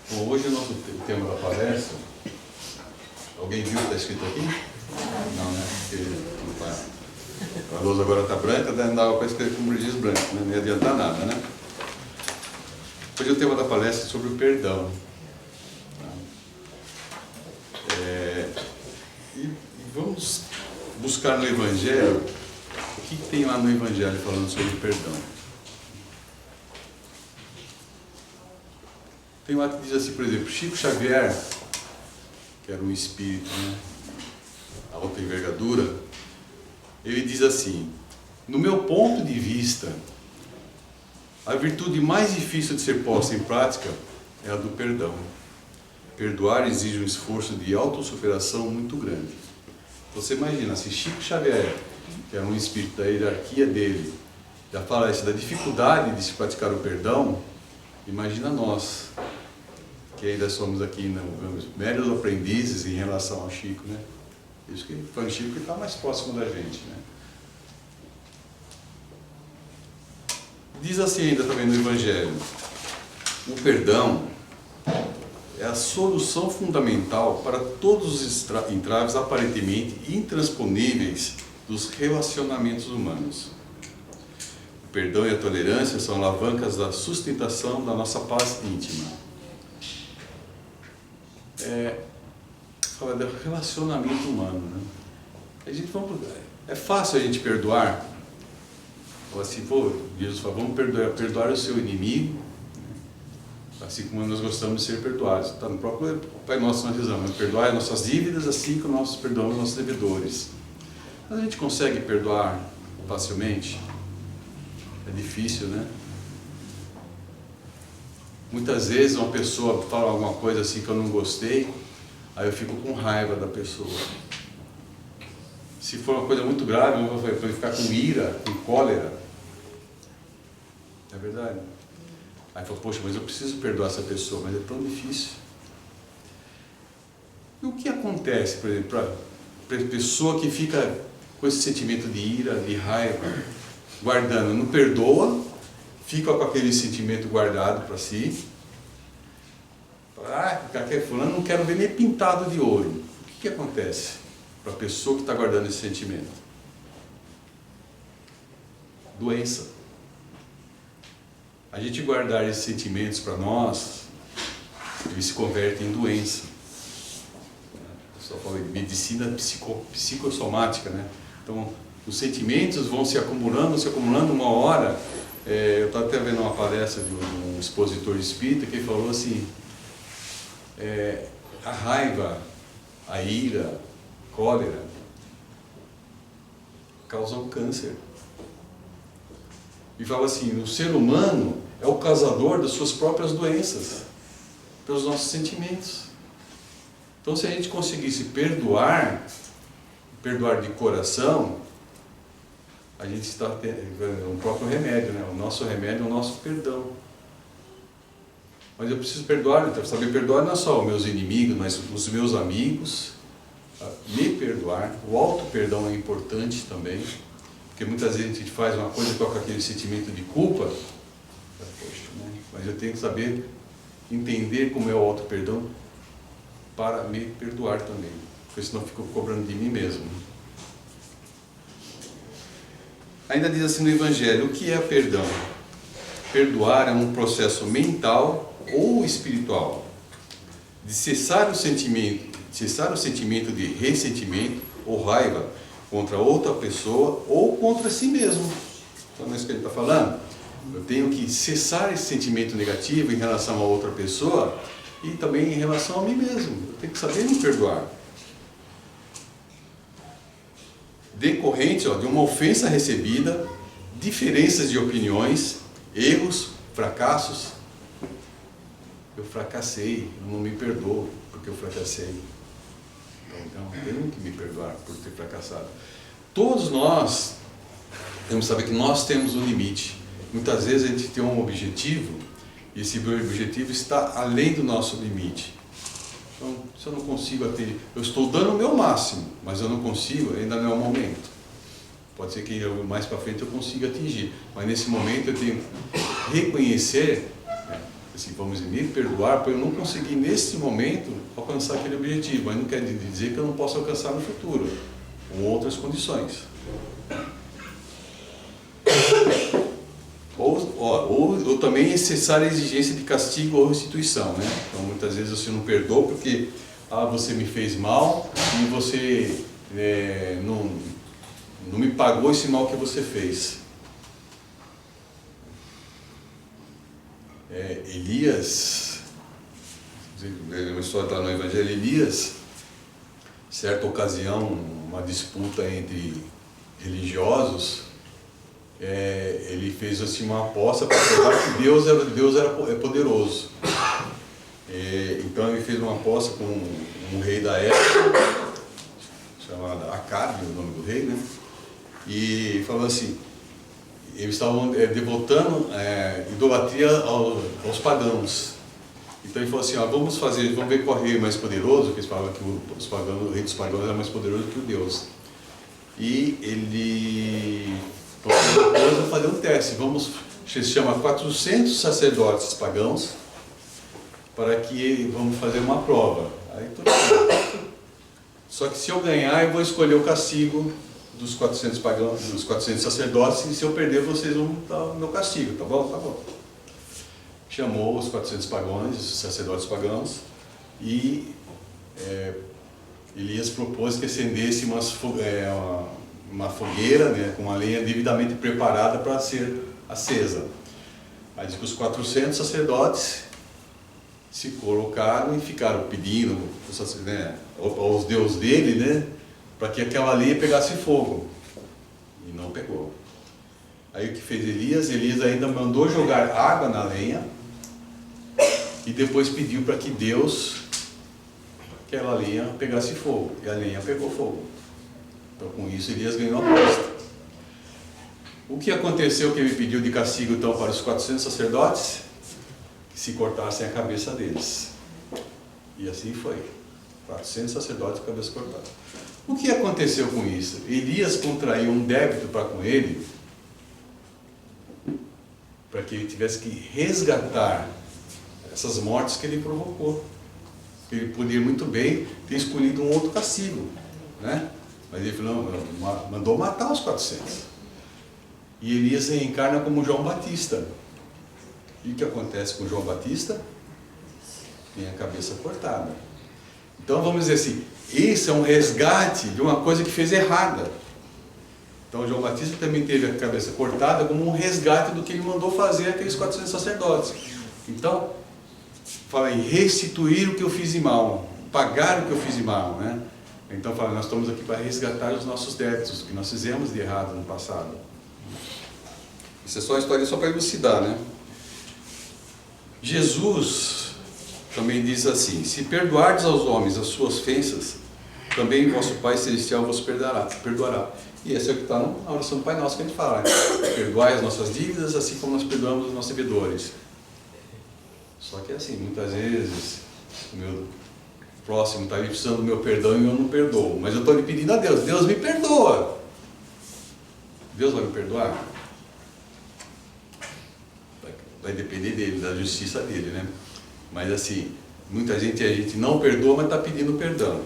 Bom, hoje o nosso tema da palestra, alguém viu o que está escrito aqui? Não, né? Porque não tá. A lousa agora está branca, daí não dava para escrever com giz branco, né? Não ia adiantar nada, né? Hoje o tema da palestra é sobre o perdão. E vamos buscar no Evangelho, o que tem lá no Evangelho falando sobre o perdão. Tem lá que diz assim, por exemplo, Chico Xavier, que era um espírito, né, alta envergadura, ele diz assim: no meu ponto de vista, a virtude mais difícil de ser posta em prática é a do perdão. Perdoar exige um esforço de autossuperação muito grande. Você imagina, se Chico Xavier, que era um espírito da hierarquia dele, já fala isso, da dificuldade de se praticar o perdão, imagina nós, que ainda somos aqui meros aprendizes em relação ao Chico, né? Isso que foi o Chico que está mais próximo da gente, né? Diz assim ainda também no Evangelho: o perdão é a solução fundamental para todos os entraves aparentemente intransponíveis dos relacionamentos humanos. O perdão e a tolerância são alavancas da sustentação da nossa paz íntima. Fala do relacionamento humano, né? É fácil a gente perdoar. Fala assim, Jesus fala, vamos perdoar o seu inimigo, assim como nós gostamos de ser perdoados. Está no próprio Pai Nosso, nós rezamos, perdoar as nossas dívidas assim como nós perdoamos os nossos devedores. Mas a gente consegue perdoar facilmente? É difícil, né? Muitas vezes uma pessoa fala alguma coisa assim que eu não gostei, aí eu fico com raiva da pessoa. Se for uma coisa muito grave, eu vou ficar com ira, com cólera. É verdade? Aí eu falo, poxa, mas eu preciso perdoar essa pessoa, mas é tão difícil. E o que acontece, por exemplo, para a pessoa que fica com esse sentimento de ira, de raiva, guardando, não perdoa, fica com aquele sentimento guardado para si. Fulano, não quero ver nem pintado de ouro. O que acontece para a pessoa que está guardando esse sentimento? Doença. A gente guardar esses sentimentos para nós, eles se convertem em doença. O pessoal fala de medicina psicossomática, né? Então, os sentimentos vão se acumulando, uma hora. Eu estava até vendo uma palestra de um expositor espírita que falou assim, a raiva, a ira, a cólera causam câncer. E fala assim, o ser humano é o causador das suas próprias doenças, pelos nossos sentimentos. Então, se a gente conseguisse perdoar de coração, a gente está tendo um próprio remédio, né? O nosso remédio é o nosso perdão. Mas eu preciso perdoar, então saber perdoar não é só os meus inimigos, mas os meus amigos, me perdoar. O auto-perdão é importante também, porque muitas vezes a gente faz uma coisa com aquele sentimento de culpa, poxa, né? Mas eu tenho que saber entender como é o auto-perdão para me perdoar também, porque senão eu fico cobrando de mim mesmo. Ainda diz assim no Evangelho, o que é perdão? Perdoar é um processo mental ou espiritual, de cessar o sentimento de ressentimento ou raiva contra outra pessoa ou contra si mesmo. Então, é isso que ele está falando. Eu tenho que cessar esse sentimento negativo em relação a outra pessoa e também em relação a mim mesmo. Eu tenho que saber me perdoar. Decorrente de uma ofensa recebida, diferenças de opiniões, erros, fracassos. Eu fracassei, eu não me perdoo porque eu fracassei. Então, eu tenho que me perdoar por ter fracassado. Todos nós temos que saber que nós temos um limite. Muitas vezes a gente tem um objetivo e esse objetivo está além do nosso limite. Então, se eu não consigo atingir, eu estou dando o meu máximo, mas eu não consigo, ainda não é o momento. Pode ser que mais para frente eu consiga atingir, mas nesse momento eu tenho que reconhecer, assim, vamos me perdoar por eu não conseguir nesse momento alcançar aquele objetivo, mas não quer dizer que eu não possa alcançar no futuro, com outras condições. Ou também necessária exigência de castigo ou restituição, né? Então muitas vezes você não perdoa porque você me fez mal e você não me pagou esse mal que você fez. Elias, uma história está no Evangelho. Elias, certa ocasião, uma disputa entre religiosos, ele fez assim uma aposta para provar que Deus é poderoso. Então ele fez uma aposta com um rei da época, chamado Acabe, o nome do rei, né? E falou assim, eles estavam devotando idolatria aos pagãos. Então ele falou assim, vamos ver qual rei é mais poderoso, que eles falavam que o rei dos pagãos era mais poderoso que o Deus. E ele propôs fazer um teste, se chama 400 sacerdotes pagãos, para que vamos fazer uma prova. Aí tudo bem. Só que se eu ganhar, eu vou escolher o castigo dos 400 pagãos, dos 400 sacerdotes, e se eu perder, vocês vão dar o meu castigo, tá bom? Tá bom. Chamou os 400 pagãos, os sacerdotes pagãos, e Elias propôs que acendesse uma fogueira, né, com uma lenha devidamente preparada para ser acesa. Aí diz que os 400 sacerdotes se colocaram e ficaram pedindo, né, aos deuses dele, né, para que aquela lenha pegasse fogo. E não pegou. Aí o que fez Elias? Elias ainda mandou jogar água na lenha e depois pediu para que Deus, aquela lenha pegasse fogo. E a lenha pegou fogo. Então com isso Elias ganhou a aposta. O que aconteceu que ele pediu de castigo então para os 400 sacerdotes? Que se cortassem a cabeça deles. E assim foi. 400 sacerdotes com a cabeça cortada. O que aconteceu com isso? Elias contraiu um débito para com ele, para que ele tivesse que resgatar essas mortes que ele provocou. Ele poderia muito bem ter escolhido um outro castigo, né? Mas ele falou, mandou matar os 400. E Elias reencarna como João Batista. E o que acontece com João Batista? Tem a cabeça cortada. Então vamos dizer assim, esse é um resgate de uma coisa que fez errada. Então João Batista também teve a cabeça cortada como um resgate do que ele mandou fazer aqueles 400 sacerdotes. Então, fala em restituir o que eu fiz de mal, pagar o que eu fiz de mal, né? Então fala, nós estamos aqui para resgatar os nossos débitos, o que nós fizemos de errado no passado. Isso é só uma história só para elucidar, né? Jesus também diz assim, se perdoardes aos homens as suas ofensas, também vosso Pai Celestial vos perdoará. E esse é o que está na oração do Pai Nosso que a gente fala, né? Perdoai as nossas dívidas, assim como nós perdoamos os nossos devedores. Só que assim, muitas vezes, o meu próximo está me precisando do meu perdão e eu não perdoo. Mas eu estou lhe pedindo a Deus, Deus me perdoa. Deus vai me perdoar? Vai depender dele, da justiça dele, né? Mas assim, muita gente, a gente não perdoa, mas está pedindo perdão.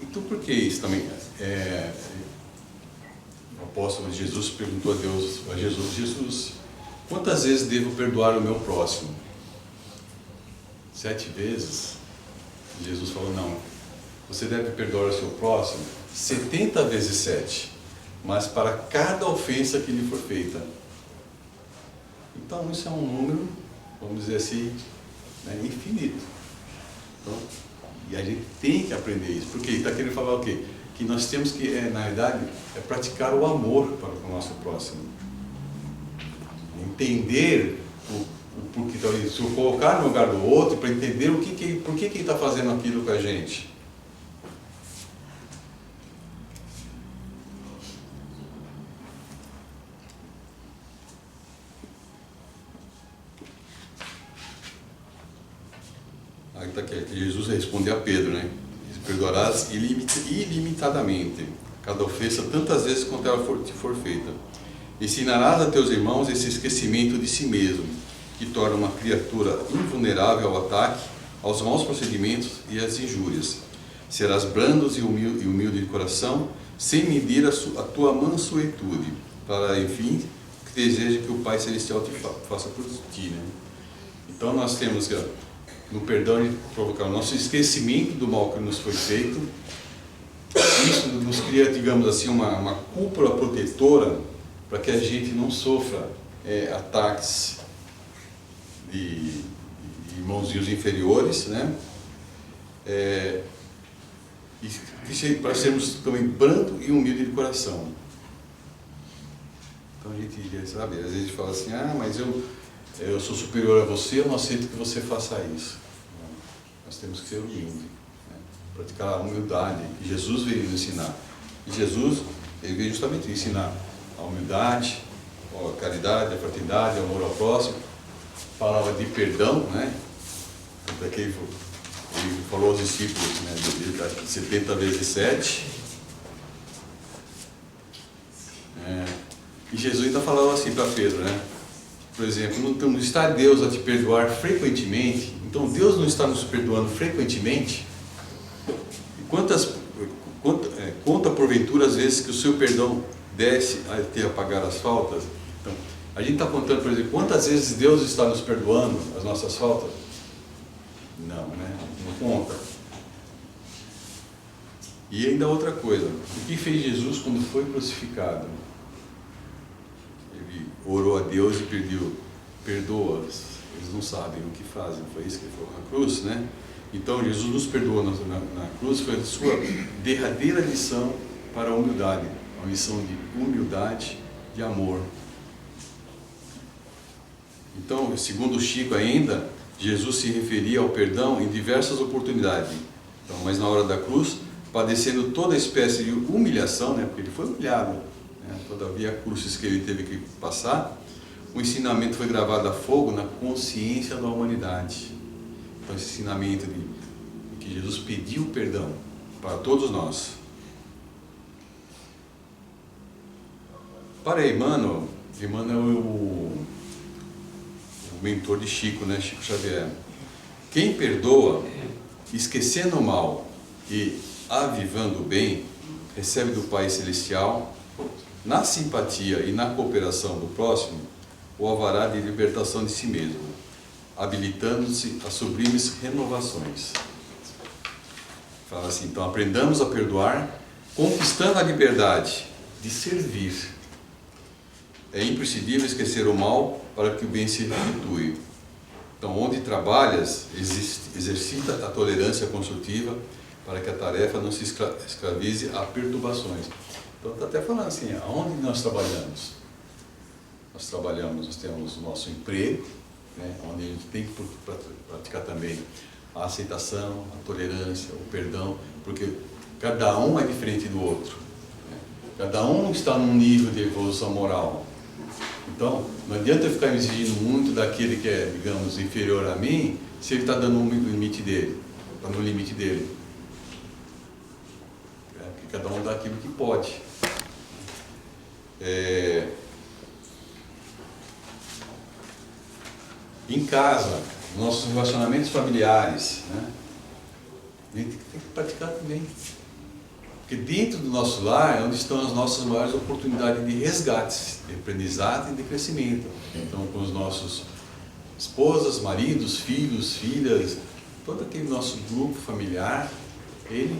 Então por que isso também? O apóstolo Jesus perguntou a Jesus, quantas vezes devo perdoar o meu próximo? 7 vezes? Jesus falou, não, você deve perdoar o seu próximo 70 vezes 7, mas para cada ofensa que lhe for feita. Então isso é um número, vamos dizer assim, né, infinito. Então, e a gente tem que aprender isso, porque ele está querendo falar o quê? Que nós temos que, na verdade, praticar o amor para o nosso próximo. Entender o porquê, se eu colocar no lugar do outro, para entender por que ele está fazendo aquilo com a gente. Aí está aqui, Jesus responde a Pedro, né? Ele perdoarás ilimitadamente cada ofensa tantas vezes quanto ela te for feita. Ensinarás a teus irmãos esse esquecimento de si mesmo, que torna uma criatura invulnerável ao ataque, aos maus procedimentos e às injúrias. Serás brandos e humilde de coração, sem medir a tua mansuetude, para, enfim, que deseja que o Pai Celestial te faça por ti, né? Então nós temos que, no perdão, de provocar o nosso esquecimento do mal que nos foi feito. Isso nos cria, digamos assim, uma cúpula protetora para que a gente não sofra ataques de irmãozinhos inferiores, né? E para sermos também brando e humilde de coração. Então a gente, sabe, às vezes a gente fala assim, mas eu sou superior a você, eu não aceito que você faça isso. Não, nós temos que ser humildes, né? Praticar a humildade, que Jesus veio nos ensinar. E Jesus, ele veio justamente ensinar a humildade, a caridade, a fraternidade, o amor ao próximo. Falava de perdão, né? Ele falou aos discípulos, né, de 70 vezes 7. E Jesus ainda falava assim para Pedro, né? Por exemplo, não está Deus a te perdoar frequentemente? Então Deus não está nos perdoando frequentemente? E conta porventura as vezes que o seu perdão desce a te apagar as faltas? Então, a gente está contando, por exemplo, quantas vezes Deus está nos perdoando as nossas faltas? Não, né? Não conta. E ainda outra coisa, o que fez Jesus quando foi crucificado? Ele orou a Deus e pediu, perdoa-os, eles não sabem o que fazem. Foi isso que ele falou na cruz, né? Então Jesus nos perdoou na cruz, foi a sua derradeira lição para a humildade, uma lição de humildade, de amor. Então, segundo Chico ainda, Jesus se referia ao perdão em diversas oportunidades. Então, mas na hora da cruz, padecendo toda espécie de humilhação, né, porque ele foi humilhado, né, todavia a cruz que ele teve que passar, o ensinamento foi gravado a fogo na consciência da humanidade. Então, esse ensinamento de que Jesus pediu perdão para todos nós. Para Emmanuel é o mentor de Chico, né? Chico Xavier. Quem perdoa, esquecendo o mal e avivando o bem, recebe do Pai Celestial, na simpatia e na cooperação do próximo, o alvará de libertação de si mesmo, habilitando-se a sublimes renovações. Fala assim, então aprendamos a perdoar, conquistando a liberdade de servir. É imprescindível esquecer o mal para que o bem se restitui. Então, onde trabalhas, exercita a tolerância construtiva para que a tarefa não se escravize a perturbações. Então, está até falando assim, aonde nós trabalhamos? Nós temos o nosso emprego, né, onde a gente tem que praticar também a aceitação, a tolerância, o perdão, porque cada um é diferente do outro, né? Cada um está num nível de evolução moral. Então, não adianta eu ficar exigindo muito daquele que é, digamos, inferior a mim, se ele está dando um limite dele, está no limite dele. Porque cada um dá aquilo que pode. Em casa, nossos relacionamentos familiares, né? A gente tem que praticar também. Porque dentro do nosso lar é onde estão as nossas maiores oportunidades de resgates, de aprendizado e de crescimento. Então, com os nossos esposas, maridos, filhos, filhas, todo aquele nosso grupo familiar, ele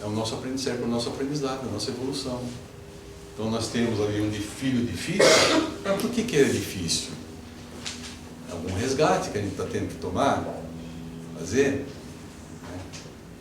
é o nosso aprendizado, serve para o nosso aprendizado, a nossa evolução. Então, nós temos ali um de filho difícil. Por que é difícil? É algum resgate que a gente está tendo que tomar, fazer, né?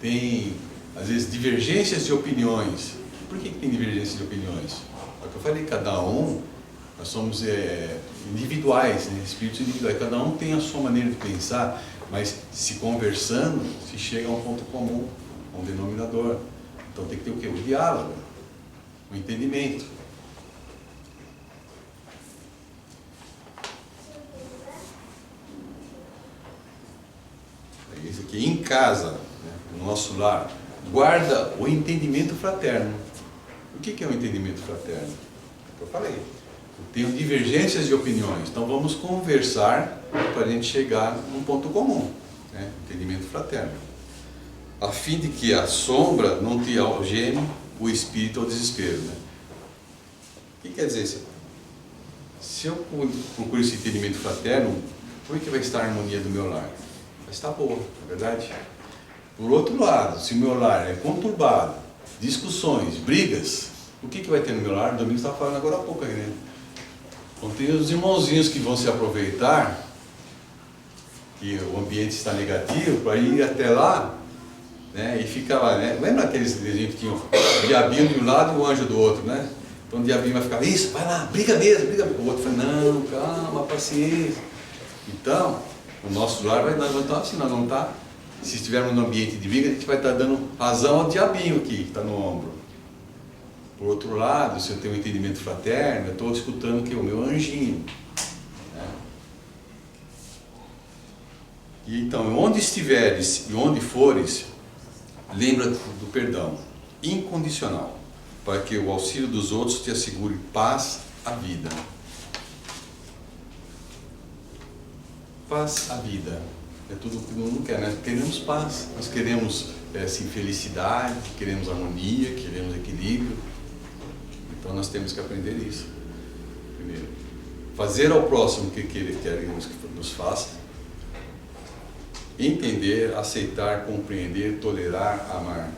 Tem, às vezes, divergências de opiniões. Por que tem divergência de opiniões? É o que eu falei, cada um, nós somos individuais, né? Espíritos individuais, cada um tem a sua maneira de pensar, mas se conversando, se chega a um ponto comum, a um denominador. Então tem que ter o quê? O diálogo, o entendimento. É isso aqui, em casa, né? No nosso lar, guarda o entendimento fraterno. O que é o entendimento fraterno? Eu falei, eu tenho divergências de opiniões, então vamos conversar para a gente chegar num ponto comum, né? Entendimento fraterno. A fim de que a sombra não te algeme o espírito ao desespero, né? O que quer dizer isso? Se eu procuro esse entendimento fraterno, como é que vai estar a harmonia do meu lar? Vai estar boa, não é verdade? Por outro lado, se o meu lar é conturbado, discussões, brigas, o que vai ter no meu lar? O Domingos estava falando agora há pouco aí, né? Então tem os irmãozinhos que vão se aproveitar, que o ambiente está negativo, para ir até lá, né? E ficar lá, né? Lembra aqueles desenhos que tinham o diabinho de um lado e o anjo do outro, né? Então o diabinho vai ficar, isso, vai lá, briga mesmo, briga mesmo. O outro fala, não, calma, paciência. Então, o nosso lar nós vamos estar assim, nós vamos estar, se estivermos no ambiente de briga, a gente vai estar dando razão ao diabinho aqui, que está no ombro. Por outro lado, se eu tenho um entendimento fraterno, eu estou escutando que o meu anjinho. Né? E então, onde estiveres e onde fores, lembra do perdão incondicional, para que o auxílio dos outros te assegure paz à vida. Paz à vida. É tudo que todo mundo quer, né? Queremos paz, nós queremos assim, felicidade, queremos harmonia, queremos equilíbrio. Então nós temos que aprender isso. Primeiro, fazer ao próximo o que queremos que nos faça. Entender, aceitar, compreender, tolerar, amar.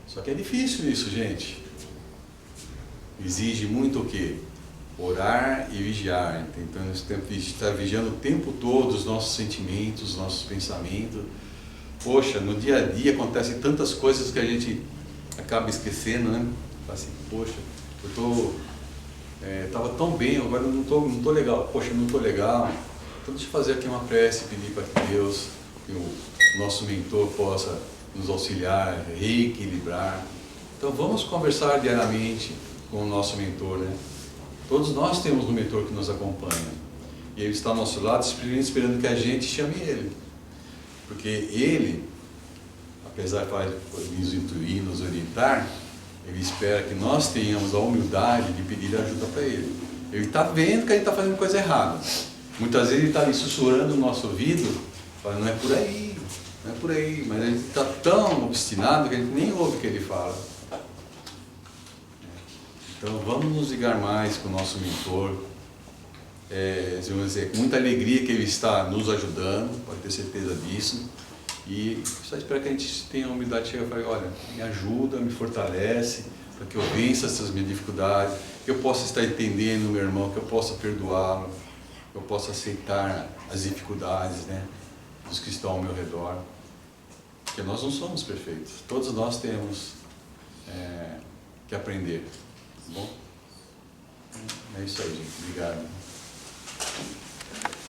Só que é difícil isso, gente. Exige muito o quê? Orar e vigiar. Então nós temos que estar vigiando o tempo todo os nossos sentimentos, os nossos pensamentos. Poxa, no dia a dia acontecem tantas coisas que a gente acaba esquecendo, né? Assim, poxa, eu estava tão bem, agora não tô legal. Poxa, não estou legal. Então deixa eu fazer aqui uma prece, pedir para que Deus, que o nosso mentor possa nos auxiliar, reequilibrar. Então vamos conversar diariamente com o nosso mentor, né? Todos nós temos um mentor que nos acompanha. E ele está ao nosso lado esperando que a gente chame ele. Porque ele, apesar de nos intuir, nos orientar, ele espera que nós tenhamos a humildade de pedir ajuda para ele. Ele está vendo que a gente está fazendo coisa errada. Muitas vezes ele está ali sussurrando no nosso ouvido, falando, não é por aí, não é por aí. Mas a gente está tão obstinado que a gente nem ouve o que ele fala. Então vamos nos ligar mais com o nosso mentor, vamos dizer, com muita alegria que ele está nos ajudando, pode ter certeza disso, e só espero que a gente tenha a humildade de chegar e falar, olha, me ajuda, me fortalece, para que eu vença essas minhas dificuldades, que eu possa estar entendendo o meu irmão, que eu possa perdoá-lo, que eu possa aceitar as dificuldades, né, dos que estão ao meu redor, porque nós não somos perfeitos, todos nós temos que aprender. Bom, é isso aí, gente. Obrigado.